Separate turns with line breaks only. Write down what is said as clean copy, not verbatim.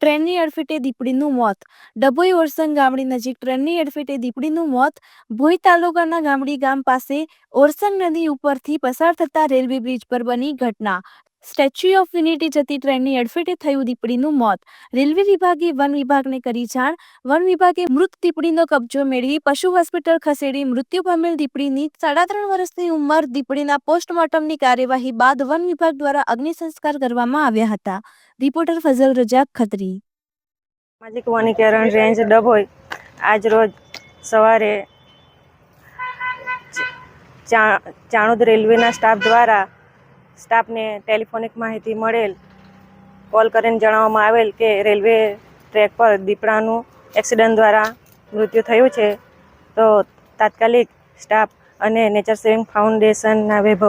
ટ્રેનની અડફેટે દીપડીનું મોત. ડભોઈ ઓરસંગ ગામડી નજીક ટ્રેનની અડફેટે દીપડીનું મોત. ભોઈ તાલુકાના ગામડી ગામ પાસે ઓરસંગ નદી ઉપરથી પસાર થતા રેલવે બ્રિજ પર બની ઘટના. સ્ટેચ્યુ ઓફ યુનિટી જતી ટ્રેનની અડફેટે થયું દીપડીનું મોત. રેલવે વિભાગે વન વિભાગને કરી જાણ. વન વિભાગે મૃત દીપડીનો કબજો મેળવી પશુ હોસ્પિટલ ખસેડી મૃત્યુ પામેલ દીપડીની 3.5 વર્ષની ઉંમર દીપડીના પોસ્ટમોર્ટમની કાર્યવાહી બાદ વન વિભાગ દ્વારા અગ્નિ સંસ્કાર કરવામાં આવ્યા હતા. રિપોર્ટર ફઝલ રજાક ખત્રી.
સામાજિક વનીકરણ રેન્જ ડભોઈ આજ રોજ સવારે ચાણોદ રેલવેના સ્ટાફ દ્વારા સ્ટાફને ટેલિફોનિક માહિતી મળેલ કોલ કરીને જણાવવામાં આવેલ કે રેલવે ટ્રેક પર દીપડાનું એક્સિડન્ટ દ્વારા મૃત્યુ થયું છે. તો તાત્કાલિક સ્ટાફ અને નેચર સેવિંગ ફાઉન્ડેશનના વૈભવ